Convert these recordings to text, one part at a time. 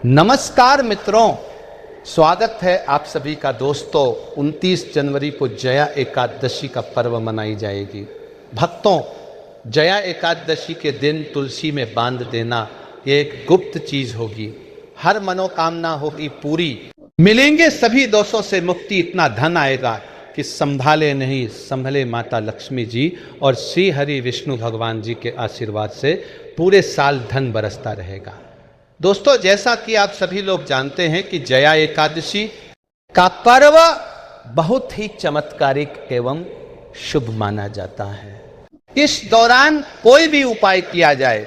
नमस्कार मित्रों, स्वागत है आप सभी का। दोस्तों 29 जनवरी को जया एकादशी का पर्व मनाई जाएगी। भक्तों, जया एकादशी के दिन तुलसी में बांध देना ये एक गुप्त चीज होगी। हर मनोकामना होगी पूरी, मिलेंगे सभी दोषों से मुक्ति। इतना धन आएगा कि संभाले नहीं संभले माता लक्ष्मी जी और श्री हरि विष्णु भगवान जी के आशीर्वाद से पूरे साल धन बरसता रहेगा। दोस्तों, जैसा कि आप सभी लोग जानते हैं कि जया एकादशी का पर्व बहुत ही चमत्कारिक एवं शुभ माना जाता है। इस दौरान कोई भी उपाय किया जाए,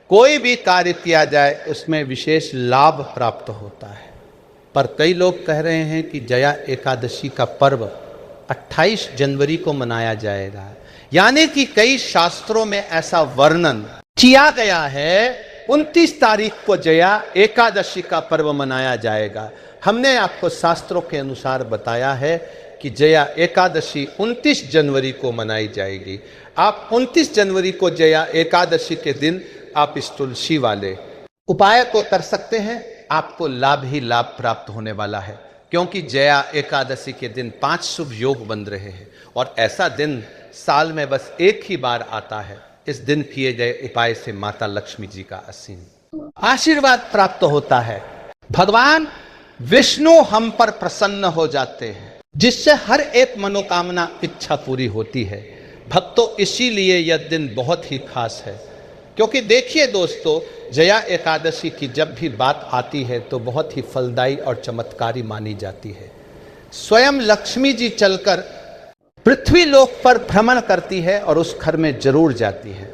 कोई भी कार्य किया जाए, उसमें विशेष लाभ प्राप्त होता है। पर कई लोग कह रहे हैं कि जया एकादशी का पर्व 28 जनवरी को मनाया जाएगा, यानी कि कई शास्त्रों में ऐसा वर्णन किया गया है 29 तारीख को जया एकादशी का पर्व मनाया जाएगा। हमने आपको शास्त्रों के अनुसार बताया है कि जया एकादशी 29 जनवरी को मनाई जाएगी। आप 29 जनवरी को जया एकादशी के दिन आप इस तुलसी वाले उपाय को कर सकते हैं। आपको लाभ ही लाभ प्राप्त होने वाला है, क्योंकि जया एकादशी के दिन 5 शुभ योग बन रहे हैं और ऐसा दिन साल में बस एक ही बार आता है। इस दिन किए गए उपाय से माता लक्ष्मी जी का असीम आशीर्वाद प्राप्त होता है। भगवान विष्णु हम पर प्रसन्न हो जाते हैं, जिससे हर एक मनोकामना इच्छा पूरी होती है। भक्तों, इसीलिए यह दिन बहुत ही खास है। क्योंकि देखिए दोस्तों, जया एकादशी की जब भी बात आती है तो बहुत ही फलदायी और चमत्कारी मानी जाती है। स्वयं लक्ष्मी जी चलकर पृथ्वी लोक पर भ्रमण करती है और उस घर में जरूर जाती है।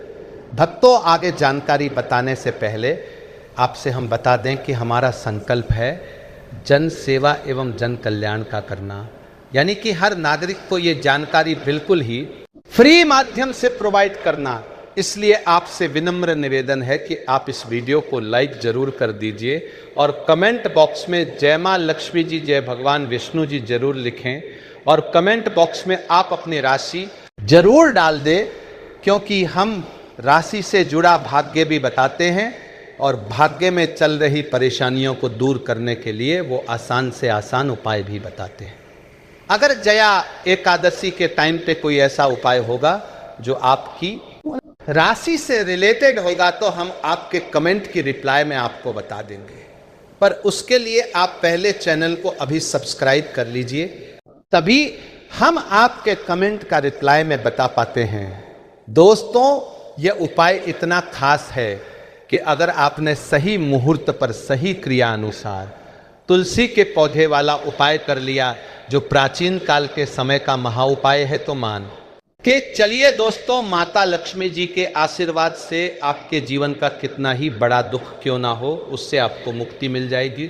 भक्तों, आगे जानकारी बताने से पहले आपसे हम बता दें कि हमारा संकल्प है जन सेवा एवं जन कल्याण का करना, यानी कि हर नागरिक को ये जानकारी बिल्कुल ही फ्री माध्यम से प्रोवाइड करना। इसलिए आपसे विनम्र निवेदन है कि आप इस वीडियो को लाइक जरूर कर दीजिए और कमेंट बॉक्स में जय मां लक्ष्मी जी, जय भगवान विष्णु जी जरूर लिखें और कमेंट बॉक्स में आप अपनी राशि जरूर डाल दें, क्योंकि हम राशि से जुड़ा भाग्य भी बताते हैं और भाग्य में चल रही परेशानियों को दूर करने के लिए वो आसान से आसान उपाय भी बताते हैं। अगर जया एकादशी के टाइम पे कोई ऐसा उपाय होगा जो आपकी राशि से रिलेटेड होगा तो हम आपके कमेंट की रिप्लाई में आपको बता देंगे। पर उसके लिए आप पहले चैनल को अभी सब्सक्राइब कर लीजिए, तभी हम आपके कमेंट का रिप्लाई में बता पाते हैं। दोस्तों, यह उपाय इतना खास है कि अगर आपने सही मुहूर्त पर सही क्रिया अनुसार तुलसी के पौधे वाला उपाय कर लिया, जो प्राचीन काल के समय का महा उपाय है, तो मान के चलिए दोस्तों, माता लक्ष्मी जी के आशीर्वाद से आपके जीवन का कितना ही बड़ा दुख क्यों ना हो, उससे आपको मुक्ति मिल जाएगी।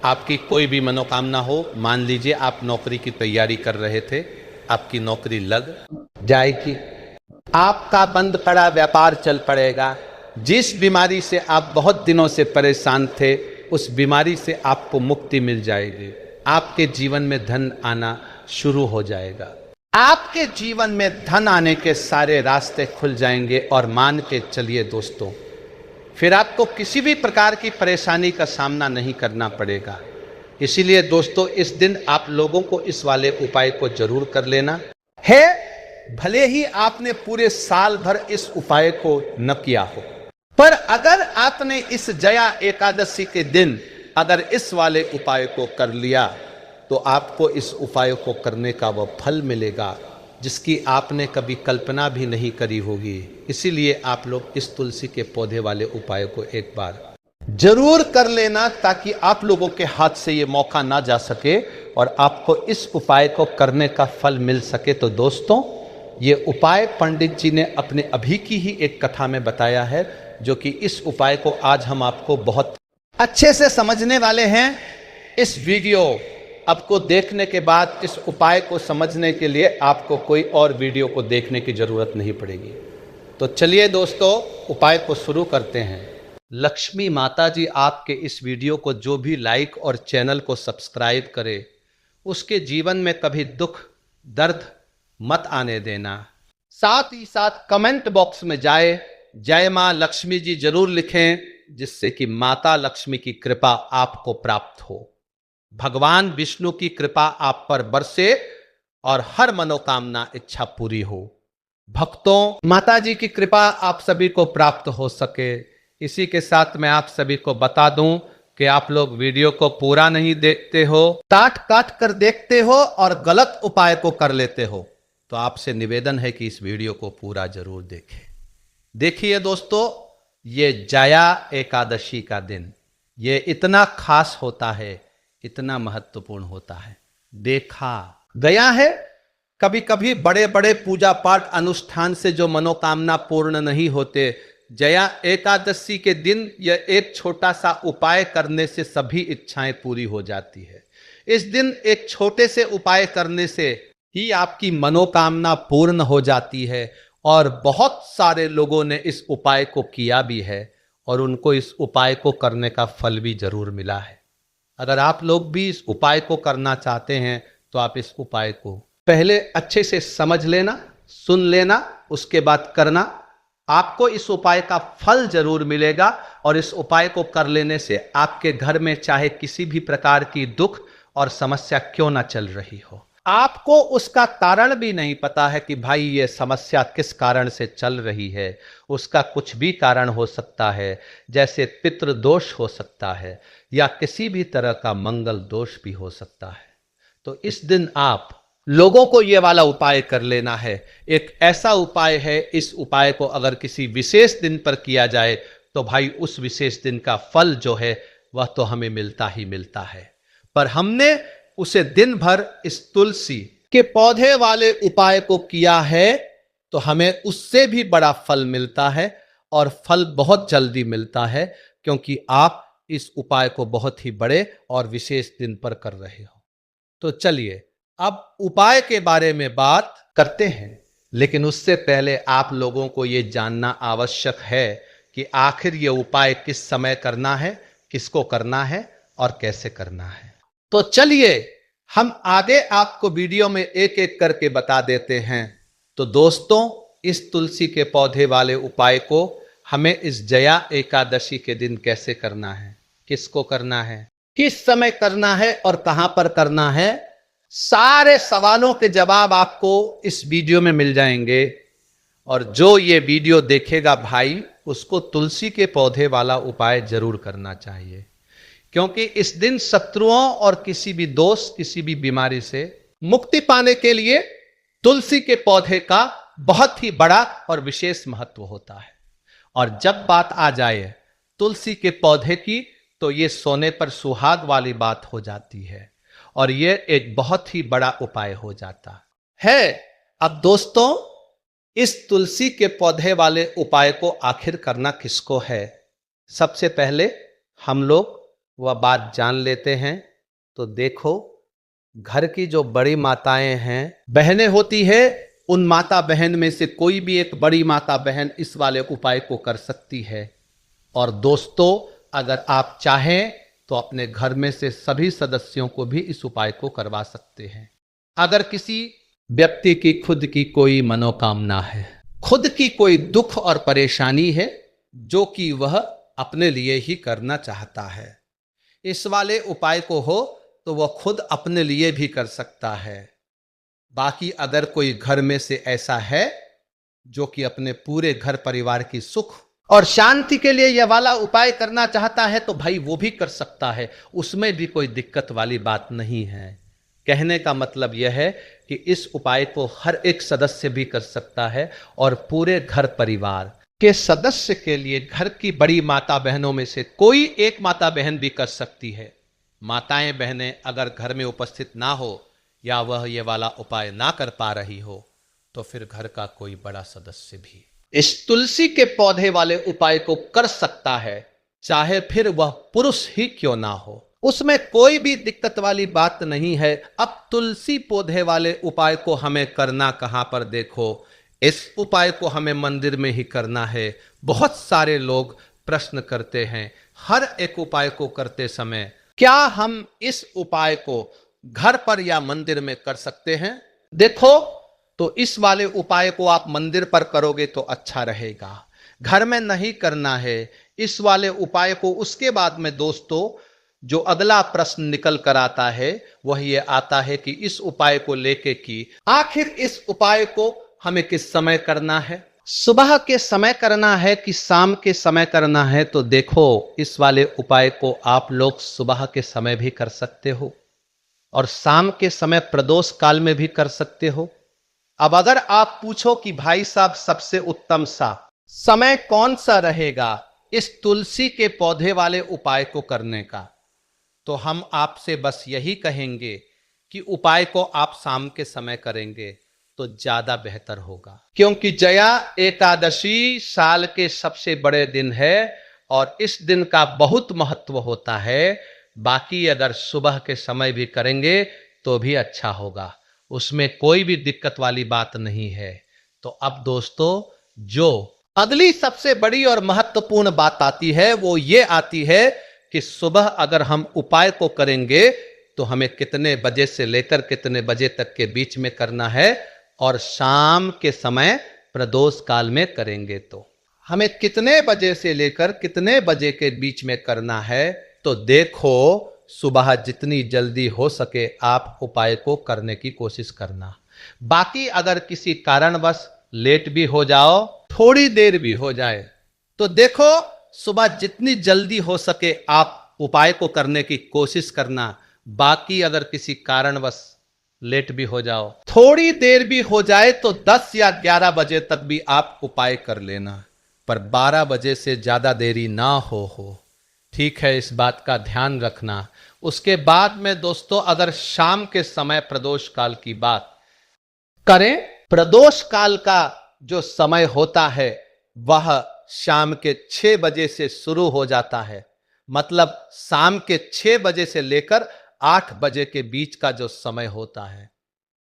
आपकी कोई भी मनोकामना हो, मान लीजिए आप नौकरी की तैयारी कर रहे थे, आपकी नौकरी लग जाएगी, आपका बंद पड़ा व्यापार चल पड़ेगा, जिस बीमारी से आप बहुत दिनों से परेशान थे उस बीमारी से आपको मुक्ति मिल जाएगी, आपके जीवन में धन आना शुरू हो जाएगा, आपके जीवन में धन आने के सारे रास्ते खुल जाएंगे और मान के चलिए दोस्तों, फिर आपको किसी भी प्रकार की परेशानी का सामना नहीं करना पड़ेगा। इसीलिए दोस्तों, इस दिन आप लोगों को इस वाले उपाय को जरूर कर लेना है। भले ही आपने पूरे साल भर इस उपाय को न किया हो, पर अगर आपने इस जया एकादशी के दिन अगर इस वाले उपाय को कर लिया तो आपको इस उपाय को करने का वह फल मिलेगा जिसकी आपने कभी कल्पना भी नहीं करी होगी। इसीलिए आप लोग इस तुलसी के पौधे वाले उपाय को एक बार जरूर कर लेना, ताकि आप लोगों के हाथ से ये मौका ना जा सके और आपको इस उपाय को करने का फल मिल सके। तो दोस्तों, ये उपाय पंडित जी ने अपने अभी की ही एक कथा में बताया है, जो कि इस उपाय को आज हम आपको बहुत अच्छे से समझने वाले हैं। इस वीडियो आपको देखने के बाद इस उपाय को समझने के लिए आपको कोई और वीडियो को देखने की जरूरत नहीं पड़ेगी। तो चलिए दोस्तों, उपाय को शुरू करते हैं। लक्ष्मी माता जी आपके इस वीडियो को जो भी लाइक और चैनल को सब्सक्राइब करे, उसके जीवन में कभी दुख दर्द मत आने देना। साथ ही साथ कमेंट बॉक्स में जाए जय मां लक्ष्मी जी जरूर लिखें, जिससे कि माता लक्ष्मी की कृपा आपको प्राप्त हो, भगवान विष्णु की कृपा आप पर बरसे और हर मनोकामना इच्छा पूरी हो। भक्तों, माता जी की कृपा आप सभी को प्राप्त हो सके, इसी के साथ मैं आप सभी को बता दूं कि आप लोग वीडियो को पूरा नहीं देखते हो, काट काट कर देखते हो और गलत उपाय को कर लेते हो, तो आपसे निवेदन है कि इस वीडियो को पूरा जरूर देखें। देखिए दोस्तों, ये जया एकादशी का दिन ये इतना खास होता है, इतना महत्वपूर्ण होता है। देखा गया है कभी कभी बड़े बड़े पूजा पाठ अनुष्ठान से जो मनोकामना पूर्ण नहीं होते, जया एकादशी के दिन यह एक छोटा सा उपाय करने से सभी इच्छाएं पूरी हो जाती है। इस दिन एक छोटे से उपाय करने से ही आपकी मनोकामना पूर्ण हो जाती है और बहुत सारे लोगों ने इस उपाय को किया भी है और उनको इस उपाय को करने का फल भी जरूर मिला है। अगर आप लोग भी इस उपाय को करना चाहते हैं तो आप इस उपाय को पहले अच्छे से समझ लेना, सुन लेना, उसके बाद करना। आपको इस उपाय का फल जरूर मिलेगा और इस उपाय को कर लेने से आपके घर में चाहे किसी भी प्रकार की दुख और समस्या क्यों ना चल रही हो, आपको उसका कारण भी नहीं पता है कि भाई ये समस्या किस कारण से चल रही है, उसका कुछ भी कारण हो सकता है, जैसे पितृदोष हो सकता है या किसी भी तरह का मंगल दोष भी हो सकता है। तो इस दिन आप लोगों को ये वाला उपाय कर लेना है। एक ऐसा उपाय है, इस उपाय को अगर किसी विशेष दिन पर किया जाए तो भाई उस विशेष दिन का फल जो है वह तो हमें मिलता ही मिलता है, पर हमने उसे दिन भर इस तुलसी के पौधे वाले उपाय को किया है तो हमें उससे भी बड़ा फल मिलता है और फल बहुत जल्दी मिलता है, क्योंकि आप इस उपाय को बहुत ही बड़े और विशेष दिन पर कर रहे हो। तो चलिए अब उपाय के बारे में बात करते हैं, लेकिन उससे पहले आप लोगों को यह जानना आवश्यक है कि आखिर यह उपाय किस समय करना है, किसको करना है और कैसे करना है। तो चलिए हम आगे आपको वीडियो में एक एक करके बता देते हैं। तो दोस्तों, इस तुलसी के पौधे वाले उपाय को हमें इस जया एकादशी के दिन कैसे करना है, किसको करना है, किस समय करना है और कहां पर करना है, सारे सवालों के जवाब आपको इस वीडियो में मिल जाएंगे। और जो ये वीडियो देखेगा भाई, उसको तुलसी के पौधे वाला उपाय जरूर करना चाहिए, क्योंकि इस दिन शत्रुओं और किसी भी दोष, किसी भी बीमारी से मुक्ति पाने के लिए तुलसी के पौधे का बहुत ही बड़ा और विशेष महत्व होता है। और जब बात आ जाए तुलसी के पौधे की, तो ये सोने पर सुहाग वाली बात हो जाती है और ये एक बहुत ही बड़ा उपाय हो जाता है। अब दोस्तों, इस तुलसी के पौधे वाले उपाय को आखिर करना किसको है, सबसे पहले हम लोग वह बात जान लेते हैं। तो देखो, घर की जो बड़ी माताएं हैं, बहनें होती है, उन माता बहन में से कोई भी एक बड़ी माता बहन इस वाले उपाय को कर सकती है। और दोस्तों, अगर आप चाहें तो अपने घर में से सभी सदस्यों को भी इस उपाय को करवा सकते हैं। अगर किसी व्यक्ति की खुद की कोई मनोकामना है, खुद की कोई दुख और परेशानी है जो कि वह अपने लिए ही करना चाहता है, इस वाले उपाय को हो तो वह खुद अपने लिए भी कर सकता है। बाकी अगर कोई घर में से ऐसा है जो कि अपने पूरे घर परिवार की सुख और शांति के लिए यह वाला उपाय करना चाहता है, तो भाई वो भी कर सकता है, उसमें भी कोई दिक्कत वाली बात नहीं है। कहने का मतलब यह है कि इस उपाय को हर एक सदस्य भी कर सकता है और पूरे घर परिवार के सदस्य के लिए घर की बड़ी माता बहनों में से कोई एक माता बहन भी कर सकती है। माताएं बहनें अगर घर में उपस्थित ना हो या वह ये वाला उपाय ना कर पा रही हो, तो फिर घर का कोई बड़ा सदस्य भी इस तुलसी के पौधे वाले उपाय को कर सकता है, चाहे फिर वह पुरुष ही क्यों ना हो, उसमें कोई भी दिक्कत वाली बात नहीं है। अब तुलसी पौधे वाले उपाय को हमें करना कहां पर, देखो, इस उपाय को हमें मंदिर में ही करना है। बहुत सारे लोग प्रश्न करते हैं हर एक उपाय को करते समय, क्या हम इस उपाय को घर पर या मंदिर में कर सकते हैं? देखो, तो इस वाले उपाय को आप मंदिर पर करोगे तो अच्छा रहेगा। घर में नहीं करना है, इस वाले उपाय को उसके बाद में दोस्तों जो अगला प्रश्न निकल कर आता है वह ये आता है कि इस उपाय को लेके कि आखिर इस उपाय को हमें किस समय करना है, सुबह के समय करना है कि शाम के समय करना है। तो देखो इस वाले उपाय को आप लोग सुबह के समय भी कर सकते हो और शाम के समय प्रदोष काल में भी कर सकते हो। अब अगर आप पूछो कि भाई साहब सबसे उत्तम सा समय कौन सा रहेगा इस तुलसी के पौधे वाले उपाय को करने का, तो हम आपसे बस यही कहेंगे कि उपाय को आप शाम के समय करेंगे तो ज्यादा बेहतर होगा, क्योंकि जया एकादशी साल के सबसे बड़े दिन है और इस दिन का बहुत महत्व होता है। बाकी अगर सुबह के समय भी करेंगे तो भी अच्छा होगा, उसमें कोई भी दिक्कत वाली बात नहीं है। तो अब दोस्तों जो अगली सबसे बड़ी और महत्वपूर्ण बात आती है वो ये आती है कि सुबह अगर हम उपाय को करेंगे तो हमें कितने बजे से लेकर कितने बजे तक के बीच में करना है और शाम के समय प्रदोष काल में करेंगे तो हमें कितने बजे से लेकर कितने बजे के बीच में करना है। तो देखो सुबह जितनी जल्दी हो सके आप उपाय को करने की कोशिश करना। बाकी अगर किसी कारणवश लेट भी हो जाओ, थोड़ी देर भी हो जाए, तो देखो सुबह जितनी जल्दी हो सके आप उपाय को करने की कोशिश करना। बाकी अगर किसी कारणवश लेट भी हो जाओ, थोड़ी देर भी हो जाए, तो 10 या 11 बजे तक भी आप उपाय कर लेना, पर 12 बजे से ज्यादा देरी ना हो। ठीक है, इस बात का ध्यान रखना। उसके बाद में दोस्तों अगर शाम के समय प्रदोष काल की बात करें, प्रदोष काल का जो समय होता है वह शाम के 6 बजे से शुरू हो जाता है। मतलब शाम के 6 बजे से लेकर 8 बजे के बीच का जो समय होता है,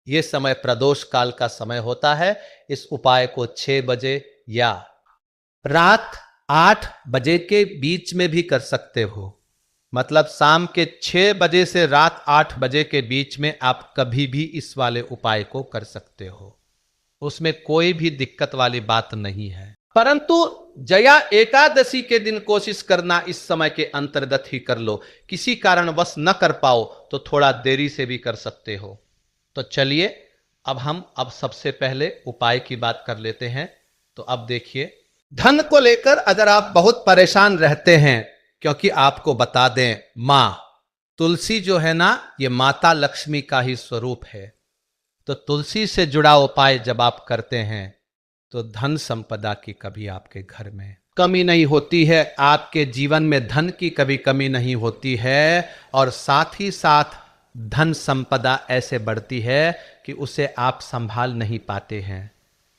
यह समय प्रदोष काल का समय होता है। इस उपाय को 6 बजे या रात 8 बजे के बीच में भी कर सकते हो। मतलब शाम के 6 बजे से रात 8 बजे के बीच में आप कभी भी इस वाले उपाय को कर सकते हो, उसमें कोई भी दिक्कत वाली बात नहीं है। परंतु जया एकादशी के दिन कोशिश करना इस समय के अंतर्गत ही कर लो। किसी कारणवश न कर पाओ तो थोड़ा देरी से भी कर सकते हो। तो चलिए अब सबसे पहले उपाय की बात कर लेते हैं। तो अब देखिए, धन को लेकर अगर आप बहुत परेशान रहते हैं, क्योंकि आपको बता दें मां तुलसी जो है ना, ये माता लक्ष्मी का ही स्वरूप है। तो तुलसी से जुड़ा उपाय जब आप करते हैं तो धन संपदा की कभी आपके घर में कमी नहीं होती है, आपके जीवन में धन की कभी कमी नहीं होती है, और साथ ही साथ धन संपदा ऐसे बढ़ती है कि उसे आप संभाल नहीं पाते हैं।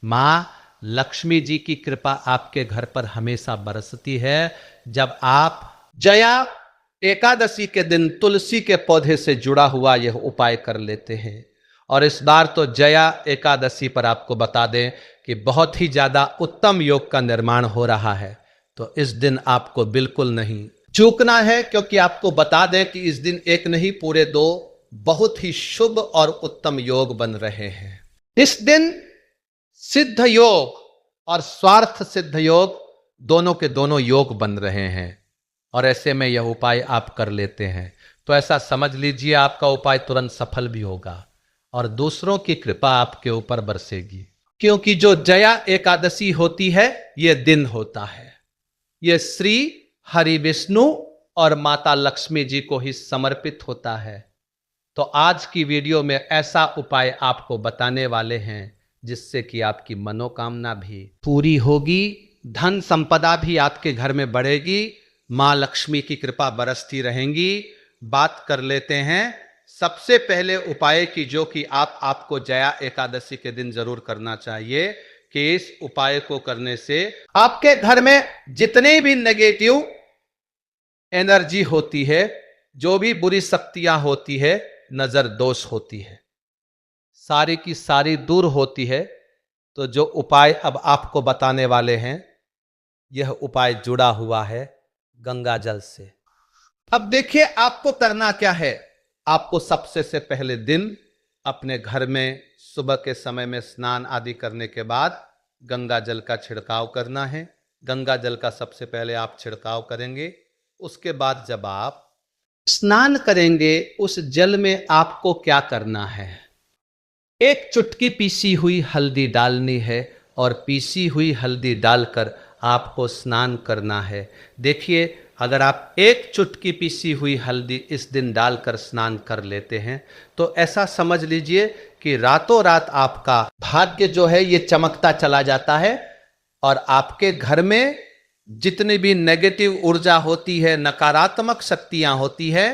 मां लक्ष्मी जी की कृपा आपके घर पर हमेशा बरसती है जब आप जया एकादशी के दिन तुलसी के पौधे से जुड़ा हुआ यह उपाय कर लेते हैं। और इस बार तो जया एकादशी पर आपको बता दें कि बहुत ही ज्यादा उत्तम योग का निर्माण हो रहा है। तो इस दिन आपको बिल्कुल नहीं चूकना है, क्योंकि आपको बता दें कि इस दिन एक नहीं पूरे 2 बहुत ही शुभ और उत्तम योग बन रहे हैं। इस दिन सिद्ध योग और स्वार्थ सिद्ध योग दोनों के दोनों योग बन रहे हैं, और ऐसे में यह उपाय आप कर लेते हैं तो ऐसा समझ लीजिए आपका उपाय तुरंत सफल भी होगा और दूसरों की कृपा आपके ऊपर बरसेगी। क्योंकि जो जया एकादशी होती है यह दिन होता है, यह श्री हरि विष्णु और माता लक्ष्मी जी को ही समर्पित होता है। तो आज की वीडियो में ऐसा उपाय आपको बताने वाले हैं जिससे कि आपकी मनोकामना भी पूरी होगी, धन संपदा भी आपके घर में बढ़ेगी, मां लक्ष्मी की कृपा बरसती रहेंगी। बात कर लेते हैं सबसे पहले उपाय की, जो कि आपको जया एकादशी के दिन जरूर करना चाहिए, कि इस उपाय को करने से आपके घर में जितने भी नेगेटिव एनर्जी होती है, जो भी बुरी शक्तियां होती है, नजर दोष होती है, सारी की सारी दूर होती है। तो जो उपाय अब आपको बताने वाले हैं, यह उपाय जुड़ा हुआ है गंगा जल से। अब देखिए आपको करना क्या है। आपको सबसे से पहले दिन अपने घर में सुबह के समय में स्नान आदि करने के बाद गंगा जल का छिड़काव करना है। गंगा जल का सबसे पहले आप छिड़काव करेंगे। उसके बाद जब आप स्नान करेंगे, उस जल में आपको क्या करना है? एक चुटकी पीसी हुई हल्दी डालनी है और पीसी हुई हल्दी डालकर आपको स्नान करना है। देखिए, अगर आप एक चुटकी पीसी हुई हल्दी इस दिन डालकर स्नान कर लेते हैं तो ऐसा समझ लीजिए कि रातों रात आपका भाग्य जो है ये चमकता चला जाता है और आपके घर में जितनी भी नेगेटिव ऊर्जा होती है, नकारात्मक शक्तियां होती है,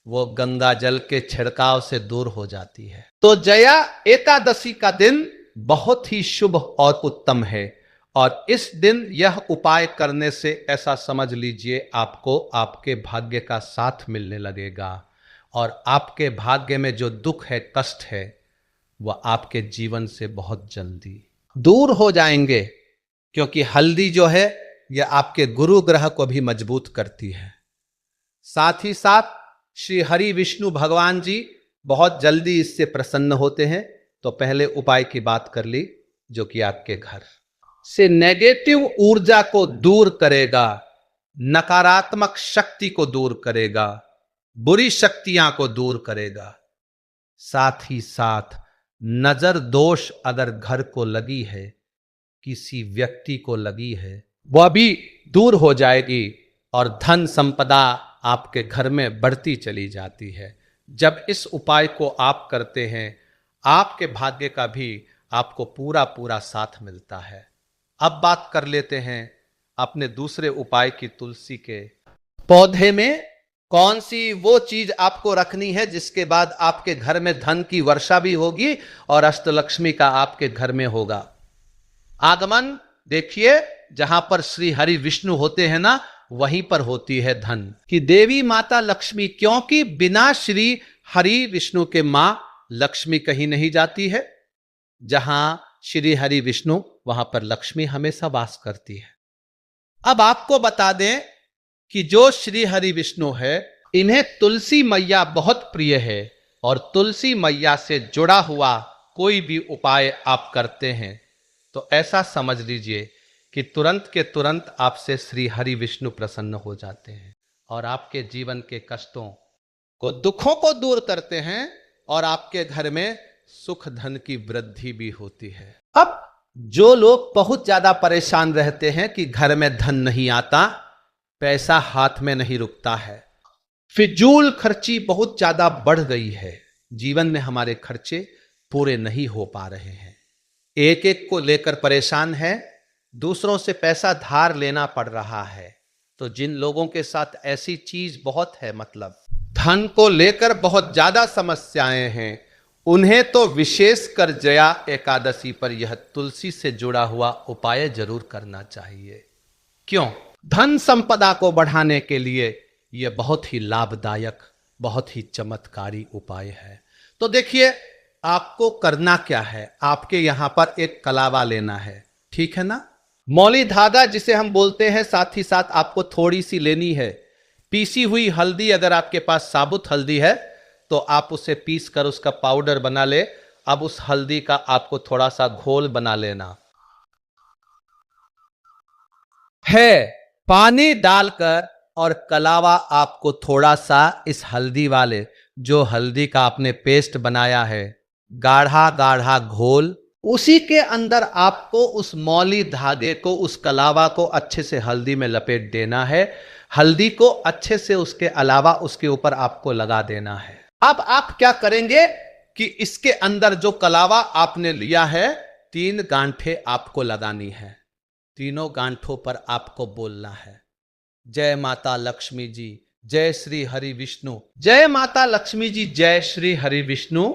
वो गंगा जल के छिड़काव से दूर हो जाती है। तो जया एकादशी का दिन बहुत ही शुभ और उत्तम है और इस दिन यह उपाय करने से ऐसा समझ लीजिए आपको आपके भाग्य का साथ मिलने लगेगा और आपके भाग्य में जो दुख है, कष्ट है, वह आपके जीवन से बहुत जल्दी दूर हो जाएंगे, क्योंकि हल्दी जो है यह आपके गुरु ग्रह को भी मजबूत करती है। साथ ही साथ श्री हरि विष्णु भगवान जी बहुत जल्दी इससे प्रसन्न होते हैं। तो पहले उपाय की बात कर ली, जो कि आपके घर से नेगेटिव ऊर्जा को दूर करेगा, नकारात्मक शक्ति को दूर करेगा, बुरी शक्तियां को दूर करेगा। साथ ही साथ नजर दोष अगर घर को लगी है, किसी व्यक्ति को लगी है, वह भी दूर हो जाएगी और धन संपदा आपके घर में बढ़ती चली जाती है। जब इस उपाय को आप करते हैं, आपके भाग्य का भी आपको पूरा पूरा साथ मिलता है। अब बात कर लेते हैं अपने दूसरे उपाय की। तुलसी के पौधे में कौन सी वो चीज आपको रखनी है जिसके बाद आपके घर में धन की वर्षा भी होगी और अष्टलक्ष्मी का आपके घर में होगा आगमन। देखिए, जहां पर श्री हरि विष्णु होते हैं ना, वहीं पर होती है धन की देवी माता लक्ष्मी, क्योंकि बिना श्री हरि विष्णु के मां लक्ष्मी कहीं नहीं जाती है। जहां श्री हरि विष्णु, वहां पर लक्ष्मी हमेशा वास करती है। अब आपको बता दें कि जो श्री हरि विष्णु है, इन्हें तुलसी मैया बहुत प्रिय है और तुलसी मैया से जुड़ा हुआ कोई भी उपाय आप करते हैं तो ऐसा समझ लीजिए कि तुरंत के तुरंत आपसे श्री हरि विष्णु प्रसन्न हो जाते हैं और आपके जीवन के कष्टों को, दुखों को दूर करते हैं और आपके घर में सुख धन की वृद्धि भी होती है। अब जो लोग बहुत ज्यादा परेशान रहते हैं कि घर में धन नहीं आता, पैसा हाथ में नहीं रुकता है, फिजूल खर्ची बहुत ज्यादा बढ़ गई है, जीवन में हमारे खर्चे पूरे नहीं हो पा रहे हैं, एक एक को लेकर परेशान है, दूसरों से पैसा धार लेना पड़ रहा है, तो जिन लोगों के साथ ऐसी चीज बहुत है, मतलब धन को लेकर बहुत ज्यादा समस्याएं हैं, उन्हें तो विशेषकर जया एकादशी पर यह तुलसी से जुड़ा हुआ उपाय जरूर करना चाहिए। क्यों? धन संपदा को बढ़ाने के लिए यह बहुत ही लाभदायक, बहुत ही चमत्कारी उपाय है। तो देखिए, आपको करना क्या है, आपके यहां पर एक कलावा लेना है, ठीक है ना, मौली धागा जिसे हम बोलते हैं, साथ ही साथ आपको थोड़ी सी लेनी है पीसी हुई हल्दी। अगर आपके पास साबुत हल्दी है तो आप उसे पीस कर उसका पाउडर बना ले। अब उस हल्दी का आपको थोड़ा सा घोल बना लेना है, पानी डालकर, और कलावा आपको थोड़ा सा इस हल्दी वाले, जो हल्दी का आपने पेस्ट बनाया है, गाढ़ा गाढ़ा घोल, उसी के अंदर आपको उस मौली धागे को, उस कलावा को अच्छे से हल्दी में लपेट देना है। हल्दी को अच्छे से उसके अलावा उसके ऊपर आपको लगा देना है। अब आप क्या करेंगे कि इसके अंदर जो कलावा आपने लिया है, 3 गांठें आपको लगानी है। तीनों गांठों पर आपको बोलना है, जय माता लक्ष्मी जी, जय श्री हरि विष्णु, जय माता लक्ष्मी जी, जय श्री हरि विष्णु।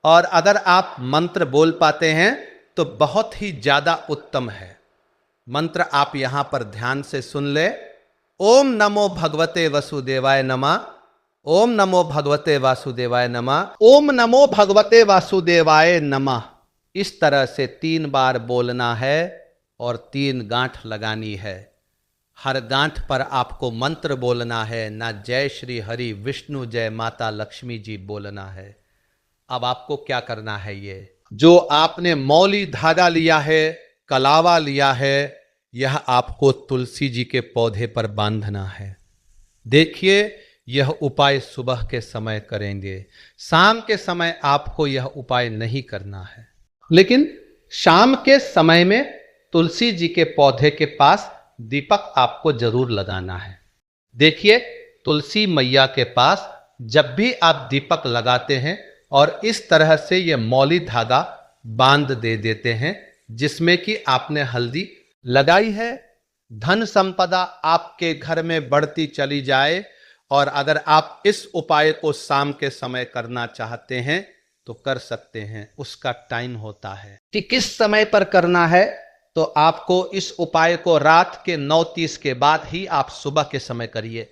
और अगर आप मंत्र बोल पाते हैं तो बहुत ही ज्यादा उत्तम है। मंत्र आप यहां पर ध्यान से सुन ले। ओम नमो भगवते वसुदेवाय नमः, ओम नमो भगवते वासुदेवाय नमः, ओम नमो भगवते वासुदेवाय नमः। इस तरह से 3 बार बोलना है और 3 गांठ लगानी है। हर गांठ पर आपको मंत्र बोलना है, ना जय श्री हरि विष्णु, जय माता लक्ष्मी जी बोलना है। अब आपको क्या करना है, ये जो आपने मौली धागा लिया है, कलावा लिया है, यह आपको तुलसी जी के पौधे पर बांधना है। देखिए, यह उपाय सुबह के समय करेंगे, शाम के समय आपको यह उपाय नहीं करना है। लेकिन शाम के समय में तुलसी जी के पौधे के पास दीपक आपको जरूर लगाना है। देखिए, तुलसी मैया के पास जब भी आप दीपक लगाते हैं और इस तरह से यह मौली धागा बांध दे देते हैं जिसमें कि आपने हल्दी लगाई है, धन संपदा आपके घर में बढ़ती चली जाए। और अगर आप इस उपाय को शाम के समय करना चाहते हैं तो कर सकते हैं। उसका टाइम होता है कि किस समय पर करना है, तो आपको इस उपाय को रात के 9:30 के बाद ही आप सुबह के समय करिए।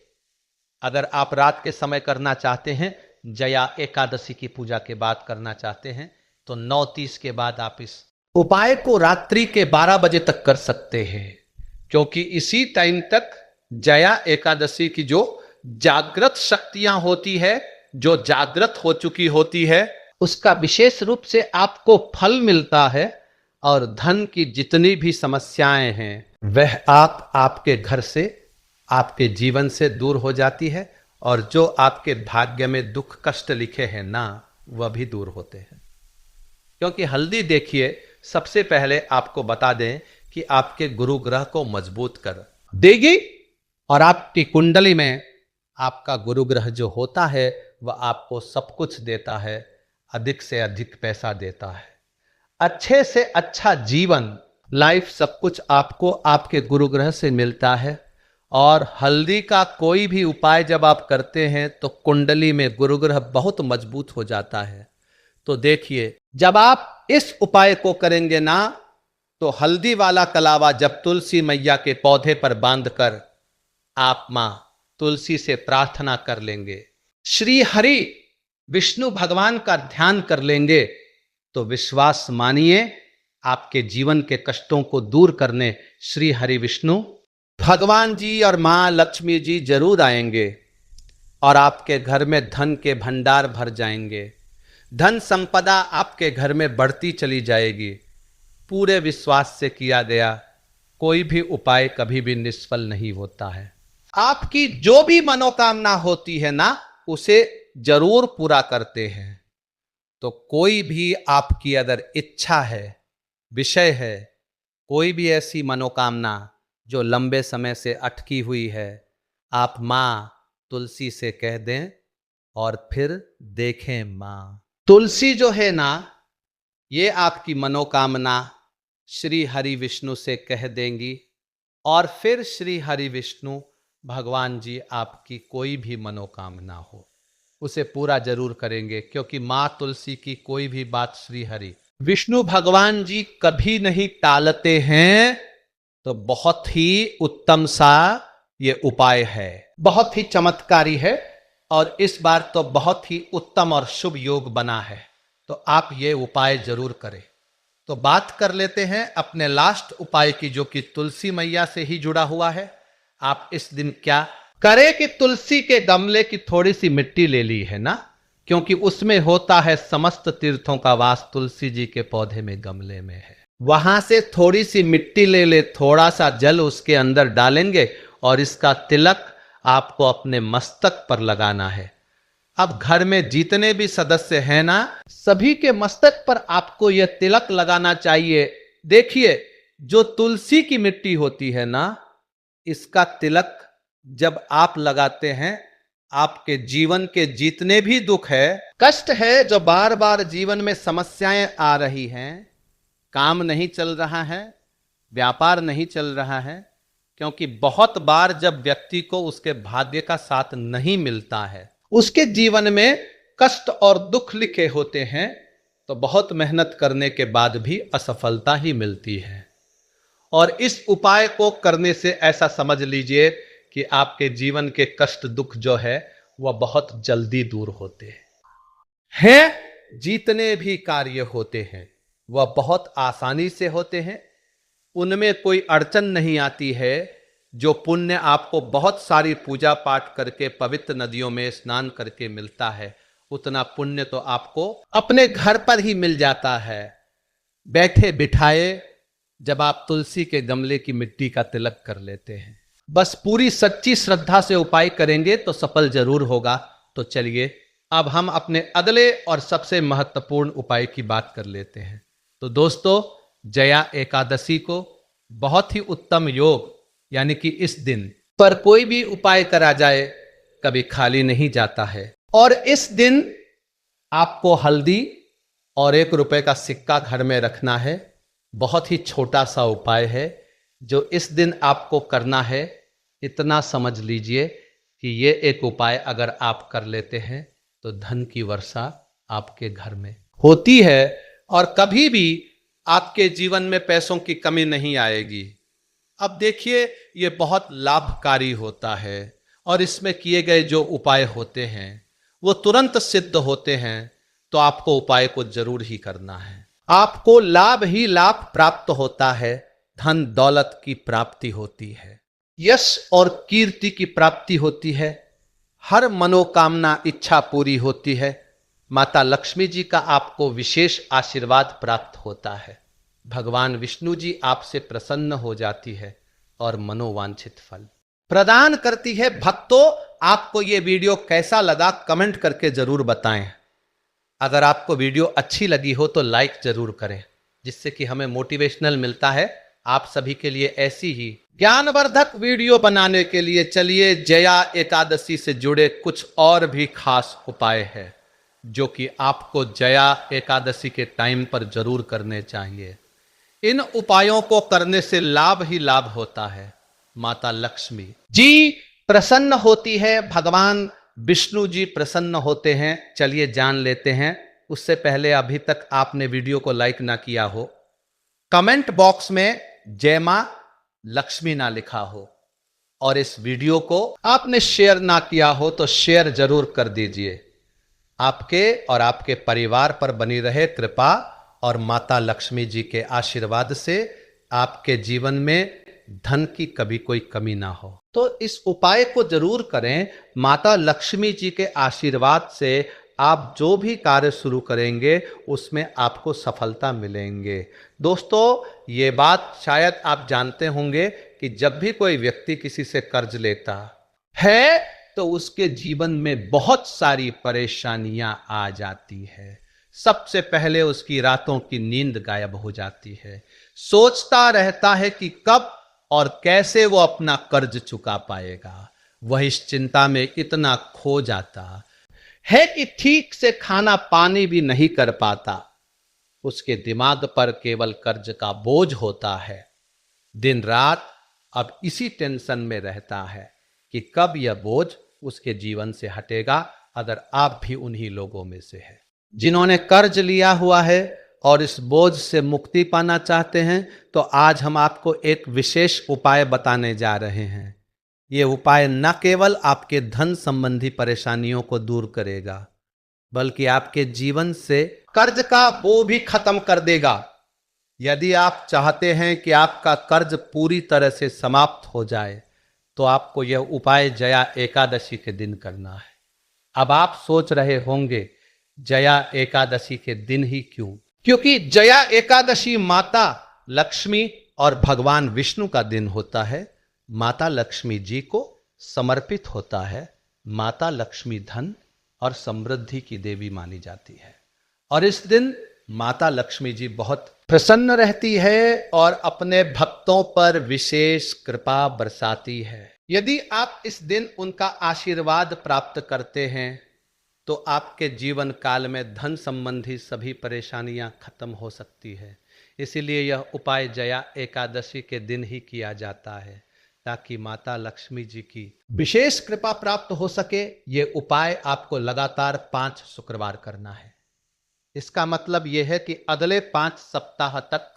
अगर आप रात के समय करना चाहते हैं, जया एकादशी की पूजा के बाद करना चाहते हैं, तो 9:30 के बाद आप इस उपाय को रात्रि के 12 बजे तक कर सकते हैं, क्योंकि इसी टाइम तक जया एकादशी की जो जागृत शक्तियां होती है, जो जागृत हो चुकी होती है, उसका विशेष रूप से आपको फल मिलता है और धन की जितनी भी समस्याएं हैं वह आपके घर से, आपके जीवन से दूर हो जाती है। और जो आपके भाग्य में दुख कष्ट लिखे हैं ना, वह भी दूर होते हैं। क्योंकि हल्दी देखिए, सबसे पहले आपको बता दें कि आपके गुरु ग्रह को मजबूत कर देगी और आपकी कुंडली में आपका गुरु ग्रह जो होता है वह आपको सब कुछ देता है, अधिक से अधिक पैसा देता है, अच्छे से अच्छा जीवन, लाइफ, सब कुछ आपको आपके गुरु ग्रह से मिलता है। और हल्दी का कोई भी उपाय जब आप करते हैं तो कुंडली में गुरु ग्रह बहुत मजबूत हो जाता है। तो देखिए, जब आप इस उपाय को करेंगे ना, तो हल्दी वाला कलावा जब तुलसी मैया के पौधे पर बांधकर आप मां तुलसी से प्रार्थना कर लेंगे, श्री हरि विष्णु भगवान का ध्यान कर लेंगे, तो विश्वास मानिए आपके जीवन के कष्टों को दूर करने श्री हरि विष्णु भगवान जी और मां लक्ष्मी जी जरूर आएंगे और आपके घर में धन के भंडार भर जाएंगे। धन संपदा आपके घर में बढ़ती चली जाएगी। पूरे विश्वास से किया गया कोई भी उपाय कभी भी निष्फल नहीं होता है। आपकी जो भी मनोकामना होती है ना, उसे जरूर पूरा करते हैं। तो कोई भी आपकी अगर इच्छा है, विषय है, कोई भी ऐसी मनोकामना जो लंबे समय से अटकी हुई है, आप मां तुलसी से कह दें और फिर देखें मां तुलसी जो है ना, ये आपकी मनोकामना श्री हरि विष्णु से कह देंगी और फिर श्री हरि विष्णु भगवान जी आपकी कोई भी मनोकामना हो उसे पूरा जरूर करेंगे। क्योंकि मां तुलसी की कोई भी बात श्री हरि विष्णु भगवान जी कभी नहीं टालते हैं। तो बहुत ही उत्तम सा ये उपाय है, बहुत ही चमत्कारी है और इस बार तो बहुत ही उत्तम और शुभ योग बना है। तो आप ये उपाय जरूर करें। तो बात कर लेते हैं अपने लास्ट उपाय की, जो कि तुलसी मैया से ही जुड़ा हुआ है। आप इस दिन क्या करें कि तुलसी के गमले की थोड़ी सी मिट्टी ले ली है ना, क्योंकि उसमें होता है समस्त तीर्थों का वास, तुलसी जी के पौधे में गमले में है। वहां से थोड़ी सी मिट्टी ले ले, थोड़ा सा जल उसके अंदर डालेंगे और इसका तिलक आपको अपने मस्तक पर लगाना है। अब घर में जितने भी सदस्य हैं ना, सभी के मस्तक पर आपको यह तिलक लगाना चाहिए। देखिए, जो तुलसी की मिट्टी होती है ना, इसका तिलक जब आप लगाते हैं, आपके जीवन के जितने भी दुख है, कष्ट है, जो बार बार जीवन में समस्याएं आ रही हैं, काम नहीं चल रहा है, व्यापार नहीं चल रहा है, क्योंकि बहुत बार जब व्यक्ति को उसके भाग्य का साथ नहीं मिलता है, उसके जीवन में कष्ट और दुख लिखे होते हैं, तो बहुत मेहनत करने के बाद भी असफलता ही मिलती है। और इस उपाय को करने से ऐसा समझ लीजिए कि आपके जीवन के कष्ट दुख जो है वह बहुत जल्दी दूर होते हैं। जितने भी कार्य होते हैं वह बहुत आसानी से होते हैं, उनमें कोई अड़चन नहीं आती है। जो पुण्य आपको बहुत सारी पूजा पाठ करके पवित्र नदियों में स्नान करके मिलता है, उतना पुण्य तो आपको अपने घर पर ही मिल जाता है। बैठे बिठाए जब आप तुलसी के गमले की मिट्टी का तिलक कर लेते हैं। बस पूरी सच्ची श्रद्धा से उपाय करेंगे तो सफल जरूर होगा। तो चलिए अब हम अपने अगले और सबसे महत्वपूर्ण उपाय की बात कर लेते हैं। तो दोस्तों, जया एकादशी को बहुत ही उत्तम योग यानी कि इस दिन पर कोई भी उपाय करा जाए कभी खाली नहीं जाता है। और इस दिन आपको हल्दी और 1 रुपए का सिक्का घर में रखना है। बहुत ही छोटा सा उपाय है जो इस दिन आपको करना है। इतना समझ लीजिए कि ये एक उपाय अगर आप कर लेते हैं तो धन की वर्षा आपके घर में होती है और कभी भी आपके जीवन में पैसों की कमी नहीं आएगी। अब देखिए, ये बहुत लाभकारी होता है और इसमें किए गए जो उपाय होते हैं वो तुरंत सिद्ध होते हैं। तो आपको उपाय को जरूर ही करना है। आपको लाभ ही लाभ प्राप्त होता है, धन दौलत की प्राप्ति होती है, यश और कीर्ति की प्राप्ति होती है, हर मनोकामना इच्छा पूरी होती है। माता लक्ष्मी जी का आपको विशेष आशीर्वाद प्राप्त होता है। भगवान विष्णु जी आपसे प्रसन्न हो जाती है और मनोवांछित फल प्रदान करती है। भक्तों, आपको यह वीडियो कैसा लगा कमेंट करके जरूर बताएं। अगर आपको वीडियो अच्छी लगी हो तो लाइक जरूर करें, जिससे कि हमें मोटिवेशनल मिलता है आप सभी के लिए ऐसी ही ज्ञानवर्धक वीडियो बनाने के लिए। चलिए, जया एकादशी से जुड़े कुछ और भी खास उपाय है जो कि आपको जया एकादशी के टाइम पर जरूर करने चाहिए। इन उपायों को करने से लाभ ही लाभ होता है। माता लक्ष्मी जी प्रसन्न होती है, भगवान विष्णु जी प्रसन्न होते हैं। चलिए जान लेते हैं। उससे पहले अभी तक आपने वीडियो को लाइक ना किया हो, कमेंट बॉक्स में जय मां लक्ष्मी ना लिखा हो और इस वीडियो को आपने शेयर ना किया हो तो शेयर जरूर कर दीजिए। आपके और आपके परिवार पर बनी रहे कृपा और माता लक्ष्मी जी के आशीर्वाद से आपके जीवन में धन की कभी कोई कमी ना हो। तो इस उपाय को जरूर करें। माता लक्ष्मी जी के आशीर्वाद से आप जो भी कार्य शुरू करेंगे उसमें आपको सफलता मिलेंगे। दोस्तों, ये बात शायद आप जानते होंगे कि जब भी कोई व्यक्ति किसी से कर्ज लेता है तो उसके जीवन में बहुत सारी परेशानियां आ जाती है। सबसे पहले उसकी रातों की नींद गायब हो जाती है। सोचता रहता है कि कब और कैसे वो अपना कर्ज चुका पाएगा। वह इस चिंता में इतना खो जाता है कि ठीक से खाना पानी भी नहीं कर पाता। उसके दिमाग पर केवल कर्ज का बोझ होता है। दिन रात अब इसी टेंशन में रहता है कि कब यह बोझ उसके जीवन से हटेगा। अगर आप भी उन्हीं लोगों में से हैं जिन्होंने कर्ज लिया हुआ है और इस बोझ से मुक्ति पाना चाहते हैं, तो आज हम आपको एक विशेष उपाय बताने जा रहे हैं। ये उपाय न केवल आपके धन संबंधी परेशानियों को दूर करेगा बल्कि आपके जीवन से कर्ज का बोझ भी खत्म कर देगा। यदि आप चाहते हैं कि आपका कर्ज पूरी तरह से समाप्त हो जाए तो आपको यह उपाय जया एकादशी के दिन करना है। अब आप सोच रहे होंगे जया एकादशी के दिन ही क्यों? क्योंकि जया एकादशी माता लक्ष्मी और भगवान विष्णु का दिन होता है। माता लक्ष्मी जी को समर्पित होता है। माता लक्ष्मी धन और समृद्धि की देवी मानी जाती है और इस दिन माता लक्ष्मी जी बहुत प्रसन्न रहती है और अपने भक्तों पर विशेष कृपा बरसाती है। यदि आप इस दिन उनका आशीर्वाद प्राप्त करते हैं तो आपके जीवन काल में धन संबंधी सभी परेशानियां खत्म हो सकती है। इसीलिए यह उपाय जया एकादशी के दिन ही किया जाता है ताकि माता लक्ष्मी जी की विशेष कृपा प्राप्त हो सके। ये उपाय आपको लगातार 5 शुक्रवार करना है। इसका मतलब यह है कि अगले 5 सप्ताह तक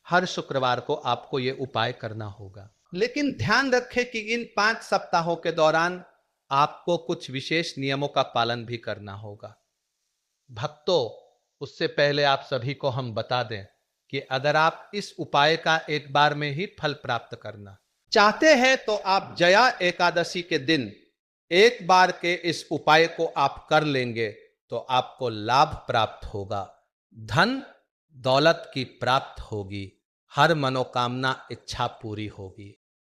हर शुक्रवार को आपको ये उपाय करना होगा। लेकिन ध्यान रखें कि इन 5 सप्ताहों के दौरान आपको कुछ विशेष नियमों का पालन भी करना होगा। भक्तों, उससे पहले आप सभी को हम बता दें कि अगर आप इस उपाय का एक बार में ही फल प्राप्त करना चाहते हैं तो आप जया एकादशी के दिन एक बार के इस उपाय को आप कर लेंगे तो आपको लाभ प्राप्त होगा, धन दौलत की प्राप्त होगी, हर मनोकामना इच्छा पूरी होगी।